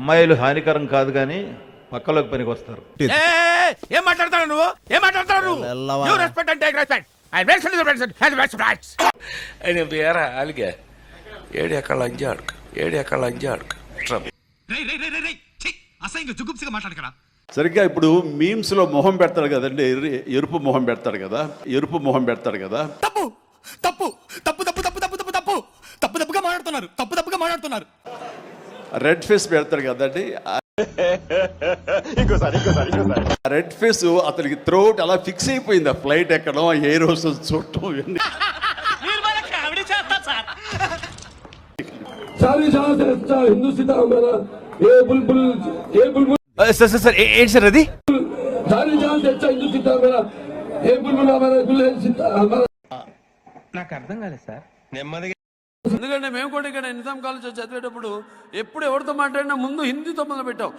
అమ్మాయిలు హానికరం కాదు కానీ పక్కలోకి పనికి వస్తారు. ఏం మాట్లాడతాడు నువ్వు? ఏం మాట్లాడతాడు నువ్వు? You respect and take respect. I respect ఆయన వేరే అలిగే ఏడు ఎక్కడ లంజాడు అసహ్యంగా జుగుప్సిగా మాట్లాడకరా. సరిగ్గా ఇప్పుడు మీమ్స్ లో మొహం పెడతాడు కదండి, ఎరుపు మొహం పెడతాడు కదా, తప్పు తప్పు తప్పు తప్పు తప్పు తప్పు తప్పు తప్పు తప్పు తప్పుగా మాట్లాడుతున్నారు. రెడ్ ఫేస్ పెడతాడు కదండి, రెడ్ ఫేస్ అతనికి త్రోట్ అలా ఫిక్స్ అయిపోయింది. ఆ ఫ్లైట్ ఎక్కడం, ఎయిర్ హోస్టెస్ చూడటం ఇవన్నీ. సార్ ఏంటి సార్ అది? నాకు అర్థం కాలేదు సార్. నెమ్మదిగా ఎందుకంటే మేము కూడా ఇక్కడ నిజాం కాలేజ్ చదివేటప్పుడు ఎప్పుడు ఎవరితో మాట్లాడినా ముందు హిందీతో మొదలు పెట్టాం.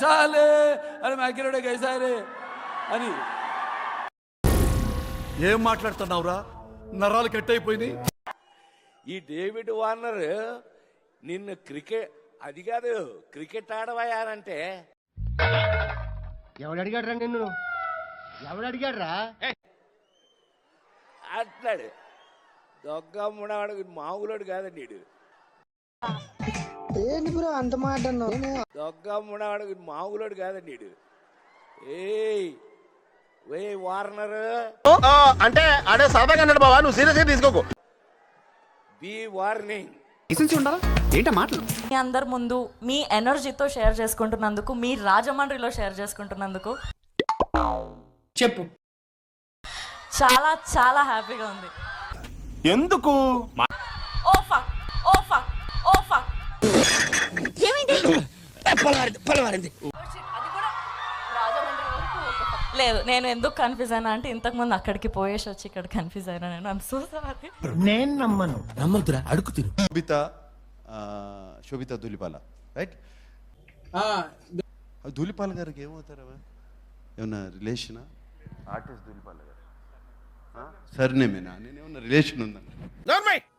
సాలే అని మాకిరోడే కైసారే అని. ఏం మాట్లాడుతున్నావురా? నరాలు కట్ అయిపోయింది. ఈ డేవిడ్ వార్నర్ నిన్ను క్రికెట్ ఆడవయానంటే ఎవడు అడిగాడు రా నిన్ను? అట్లాడు దొగ్గ ముడవాడు మామూలుడు కాదండి వీడు. ఏంటి బ్రో అంత మాట అన్నావు? దొగ్గ ముడవాడు మామూలుడు కాదండి వీడు. ఏ వార్నర్ అంటే అడే సరదాగా అన్నాడు బావా, నువ్వు సీరియస్ గా తీసుకోకు. B warning. మీ అందరి ముందు మీ ఎనర్జీతో షేర్ చేసుకుంటున్నందుకు, మీ రాజమండ్రిలో షేర్ చేసుకుంటున్నందుకు చెప్పు. చాలా చాలా హ్యాపీగా ఉంది. ఎందుకు? లేదు, నేను ఎందుకు కన్ఫ్యూజ్ అయినా అంటే ఇంతకు ముందు అక్కడికి పోయేసి వచ్చి ఇక్కడ కన్ఫ్యూజ్ అయినా. నేను ఐమ్ సో సారీ. నేను నమ్మదురా, అడుగు తిను. శోభిత ధూళిపాల, రైట్? ధూళిపాల గారికి ఏమవుతారా? ఏమన్నా రిలేషనా? ఆర్టిస్ట్ ధూళిపాల గారు సర్నేమేనా? నేనేమన్నా రిలేషన్ ఉందా?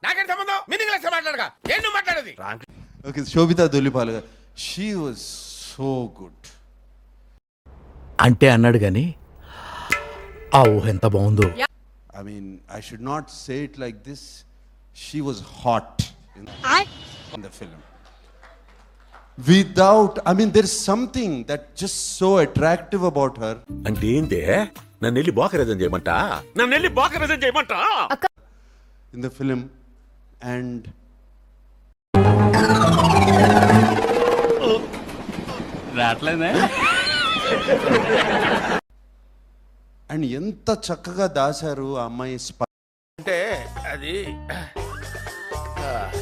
నాకేం సంబంధం? మీనింగ్ లెస్ మాట్లాడగా ఏం నువ్వు మాట్లాడేది? ఓకే, శోభిత ధూళిపాల గారు, షీ వాజ్ సో గుడ్. అంటే అన్నాడు గాని ఆ ఊహ ఎంత బాగుందో. I mean, I should not say it like this. She was hot in the film. There's something that just so attractive about her. అంటే ఏంటే? నన్ను వెళ్ళి బోకరేజం చేయమంటా In the film, and and ఎంత చక్కగా దాశారు ఆ అమ్మాయి. అంటే అది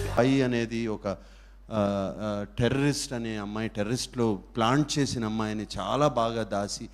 స్పై అనేది ఒక టెర్రరిస్ట్ అనే అమ్మాయి, టెర్రరిస్ట్లో ప్లాంట్ చేసిన అమ్మాయిని చాలా బాగా దాసి